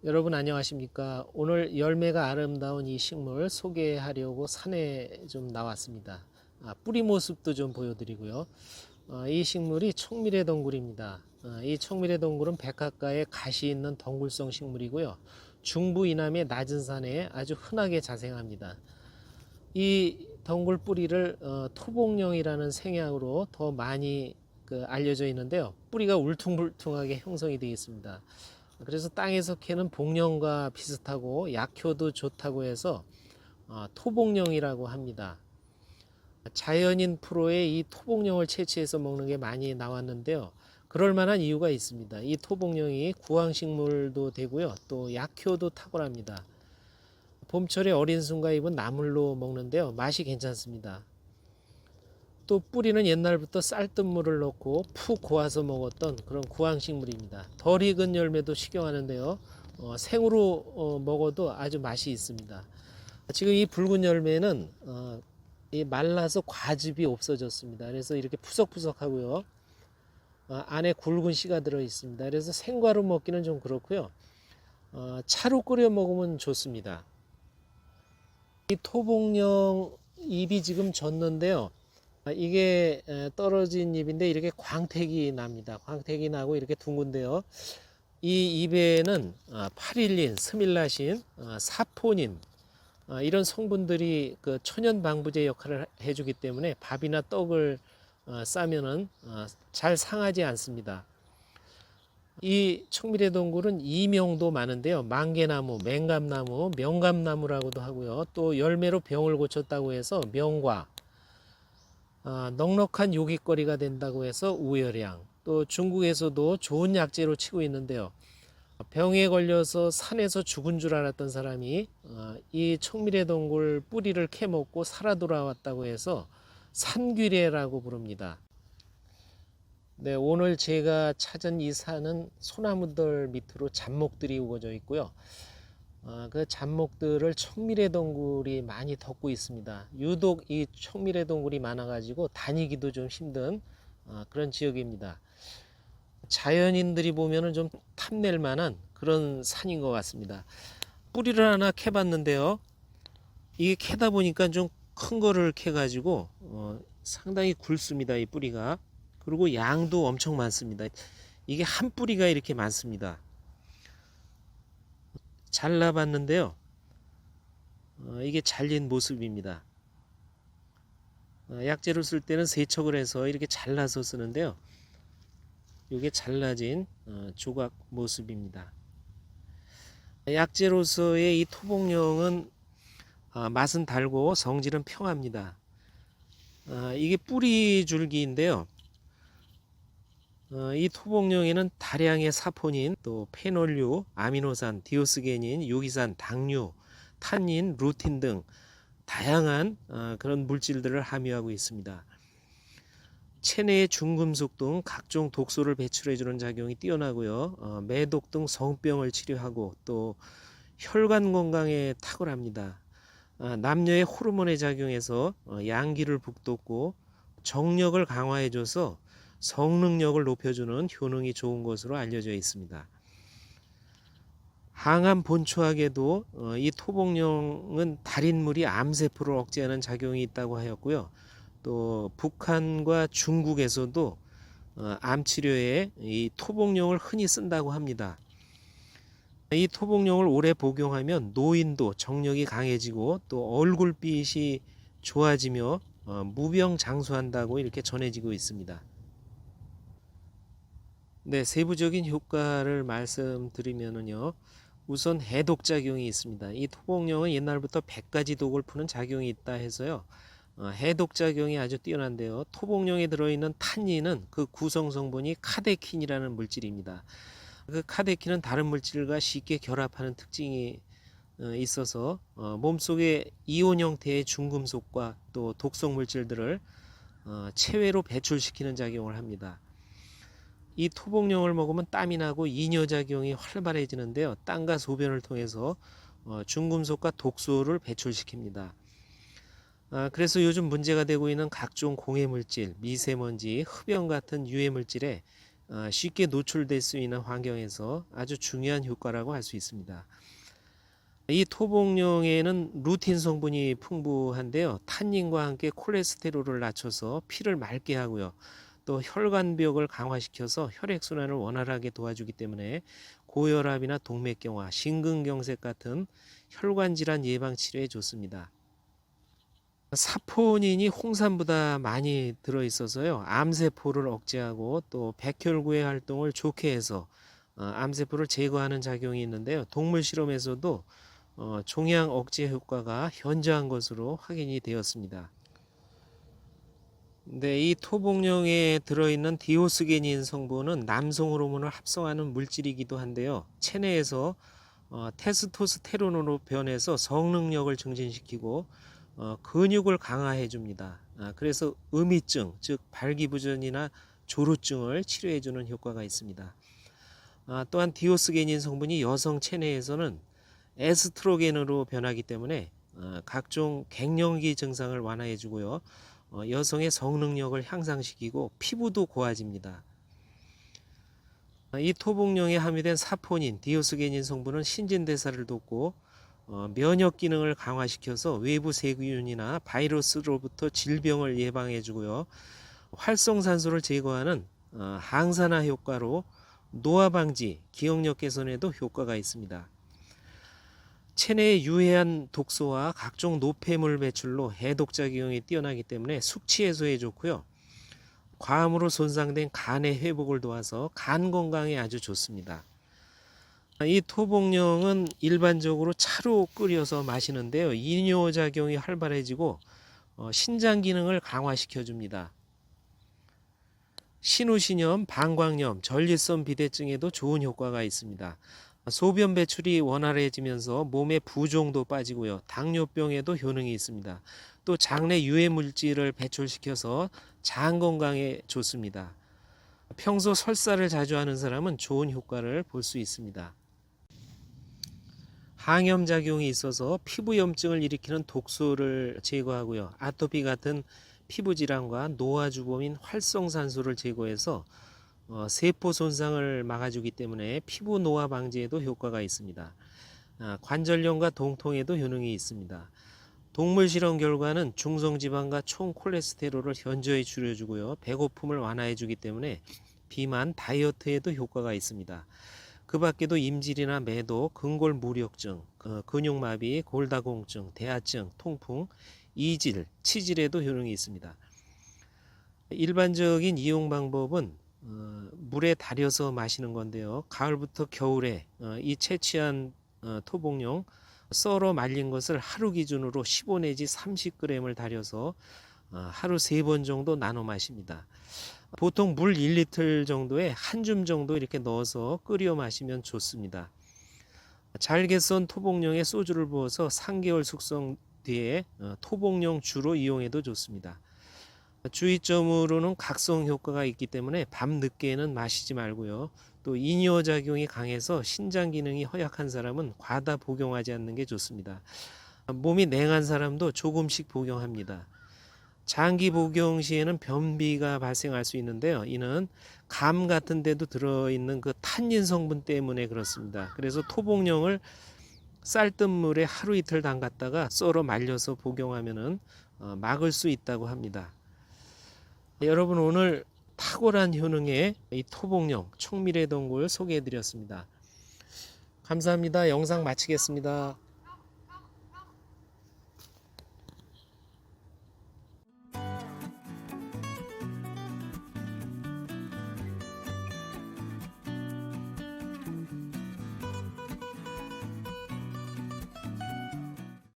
여러분 안녕하십니까? 오늘 열매가 아름다운 이 식물 소개하려고 산에 좀 나왔습니다. 뿌리 모습도 좀 보여드리고요. 이 식물이 청미래 덩굴입니다. 이 청미래 덩굴은 백화가에 가시 있는 덩굴성 식물이고요. 중부 이남의 낮은 산에 아주 흔하게 자생합니다. 이 덩굴 뿌리를 토복령이라는 생약으로 더 많이 알려져 있는데요. 뿌리가 울퉁불퉁하게 형성이 되어 있습니다. 그래서 땅에서 캐는 복령과 비슷하고 약효도 좋다고 해서 토복령이라고 합니다. 자연인 프로에 이 토복령을 채취해서 먹는 게 많이 나왔는데요. 그럴 만한 이유가 있습니다. 이 토복령이 구황식물도 되고요. 또 약효도 탁월합니다. 봄철에 어린 순과 잎은 나물로 먹는데요. 맛이 괜찮습니다. 또 뿌리는 옛날부터 쌀뜨물을 넣고 푹 고아서 먹었던 그런 구황식물입니다. 덜 익은 열매도 식용하는데요. 생으로 먹어도 아주 맛이 있습니다. 지금 이 붉은 열매는 이 말라서 과즙이 없어졌습니다. 그래서 이렇게 푸석푸석하고요. 안에 굵은 씨가 들어 있습니다. 그래서 생과로 먹기는 좀 그렇고요. 차로 끓여 먹으면 좋습니다. 이 토복령 잎이 지금 졌는데요. 이게 떨어진 잎인데 이렇게 광택이 납니다. 광택이 나고 이렇게 둥근데요. 이 잎에는 파릴린, 스밀라신, 사포닌 이런 성분들이 그 천연 방부제 역할을 해주기 때문에 밥이나 떡을 싸면은 잘 상하지 않습니다. 이 청미래 덩굴은 이명도 많은데요. 망개나무, 맹감나무, 명감나무라고도 하고요. 또 열매로 병을 고쳤다고 해서 명과, 넉넉한 요깃거리가 된다고 해서 우열향, 또 중국에서도 좋은 약재로 치고 있는데요. 병에 걸려서 산에서 죽은 줄 알았던 사람이 이 청미래 덩굴 뿌리를 캐먹고 살아 돌아왔다고 해서 산귀래라고 부릅니다. 네, 오늘 제가 찾은 이 산은 소나무들 밑으로 잡목들이 우거져 있고요. 그 잡목들을 청미래 덩굴이 많이 덮고 있습니다. 유독 이 청미래 덩굴이 많아가지고 다니기도 좀 힘든 그런 지역입니다. 자연인들이 보면은 좀 탐낼 만한 그런 산인 것 같습니다. 뿌리를 하나 캐봤는데요. 이게 캐다 보니까 좀 큰 거를 캐가지고 상당히 굵습니다. 이 뿌리가. 그리고 양도 엄청 많습니다. 이게 한 뿌리가 이렇게 많습니다. 잘라봤는데요. 이게 잘린 모습입니다. 약재로 쓸 때는 세척을 해서 이렇게 잘라서 쓰는데요. 이게 잘라진 조각 모습입니다. 약재로서의 이 토복령은 맛은 달고 성질은 평합니다. 이게 뿌리 줄기인데요. 이 토복령에는 다량의 사포닌, 또 페놀류, 아미노산, 디오스게닌, 요기산, 당류, 탄닌, 루틴 등 다양한 그런 물질들을 함유하고 있습니다. 체내의 중금속 등 각종 독소를 배출해주는 작용이 뛰어나고요. 매독 등 성병을 치료하고 또 혈관 건강에 탁월합니다. 남녀의 호르몬에 작용해서 양기를 북돋고 정력을 강화해줘서 성능력을 높여주는 효능이 좋은 것으로 알려져 있습니다. 항암 본초학에도 이 토복령은 달인물이 암세포를 억제하는 작용이 있다고 하였고요. 또 북한과 중국에서도 암치료에 이 토복령을 흔히 쓴다고 합니다. 이 토복령을 오래 복용하면 노인도 정력이 강해지고 또 얼굴빛이 좋아지며 무병장수한다고 이렇게 전해지고 있습니다. 네, 세부적인 효과를 말씀드리면요. 우선 해독작용이 있습니다. 이 토복령은 옛날부터 100가지 독을 푸는 작용이 있다 해서요. 해독작용이 아주 뛰어난데요. 토복령에 들어있는 탄닌은 그 구성 성분이 카데킨이라는 물질입니다. 그 카데킨은 다른 물질과 쉽게 결합하는 특징이 있어서 몸속에 이온 형태의 중금속과 또 독성 물질들을 체외로 배출시키는 작용을 합니다. 이 토복령을 먹으면 땀이 나고 이뇨작용이 활발해지는데요. 땀과 소변을 통해서 중금속과 독소를 배출시킵니다. 그래서 요즘 문제가 되고 있는 각종 공해물질, 미세먼지, 흡연 같은 유해물질에 쉽게 노출될 수 있는 환경에서 아주 중요한 효과라고 할 수 있습니다. 이 토복용에는 루틴 성분이 풍부한데요. 탄닌과 함께 콜레스테롤을 낮춰서 피를 맑게 하고요. 또 혈관벽을 강화시켜서 혈액순환을 원활하게 도와주기 때문에 고혈압이나 동맥경화, 심근경색 같은 혈관 질환 예방 치료에 좋습니다. 사포닌이 홍삼보다 많이 들어있어서요. 암세포를 억제하고 또 백혈구의 활동을 좋게 해서 암세포를 제거하는 작용이 있는데요. 동물 실험에서도 종양 억제 효과가 현저한 것으로 확인이 되었습니다. 네, 이 토복령에 들어있는 디오스게닌 성분은 남성 호르몬을 합성하는 물질이기도 한데요. 체내에서 테스토스테론으로 변해서 성능력을 증진시키고 근육을 강화해 줍니다. 그래서 음이증, 즉 발기부전이나 조루증을 치료해 주는 효과가 있습니다. 또한 디오스게닌 성분이 여성 체내에서는 에스트로겐으로 변하기 때문에 각종 갱년기 증상을 완화해 주고요. 여성의 성능력을 향상시키고 피부도 고와집니다. 이 토복령에 함유된 사포닌, 디오스게닌 성분은 신진대사를 돕고 면역 기능을 강화시켜서 외부 세균이나 바이러스로부터 질병을 예방해 주고요. 활성산소를 제거하는 항산화 효과로 노화 방지, 기억력 개선에도 효과가 있습니다. 체내에 유해한 독소와 각종 노폐물 배출로 해독작용이 뛰어나기 때문에 숙취 해소에 좋고요. 과음으로 손상된 간의 회복을 도와서 간 건강에 아주 좋습니다. 이 토복령은 일반적으로 차로 끓여서 마시는데요. 이뇨작용이 활발해지고 신장 기능을 강화시켜 줍니다. 신우신염, 방광염, 전립선 비대증에도 좋은 효과가 있습니다. 소변 배출이 원활해지면서 몸의 부종도 빠지고요. 당뇨병에도 효능이 있습니다. 또 장내 유해 물질을 배출시켜서 장 건강에 좋습니다. 평소 설사를 자주 하는 사람은 좋은 효과를 볼 수 있습니다. 항염 작용이 있어서 피부염증을 일으키는 독소를 제거하고요. 아토피 같은 피부 질환과 노화 주범인 활성산소를 제거해서 세포 손상을 막아주기 때문에 피부 노화 방지에도 효과가 있습니다. 관절염과 동통에도 효능이 있습니다. 동물 실험 결과는 중성지방과 총콜레스테롤을 현저히 줄여주고요. 배고픔을 완화해주기 때문에 비만, 다이어트에도 효과가 있습니다. 그 밖에도 임질이나 매도, 근골무력증, 근육마비, 골다공증, 대하증, 통풍, 이질, 치질에도 효능이 있습니다. 일반적인 이용 방법은 물에 달여서 마시는 건데요. 가을부터 겨울에 이 채취한 토복용 썰어 말린 것을 하루 기준으로 15 내지 30g을 달여서 하루 3번 정도 나눠 마십니다. 보통 물 1리터 정도에 한 줌 정도 이렇게 넣어서 끓여 마시면 좋습니다. 잘게 썬 토복령에 소주를 부어서 3개월 숙성 뒤에 토복령 주로 이용해도 좋습니다. 주의점으로는 각성 효과가 있기 때문에 밤 늦게는 마시지 말고요. 또 이뇨작용이 강해서 신장 기능이 허약한 사람은 과다 복용하지 않는 게 좋습니다. 몸이 냉한 사람도 조금씩 복용합니다. 장기 복용 시에는 변비가 발생할 수 있는데요. 이는 감 같은 데도 들어있는 그 탄닌 성분 때문에 그렇습니다. 그래서 토복령을 쌀뜨물에 하루 이틀 담갔다가 썰어 말려서 복용하면은 막을 수 있다고 합니다. 여러분, 오늘 탁월한 효능의 이 토복령 청미래동굴 소개해 드렸습니다. 감사합니다. 영상 마치겠습니다.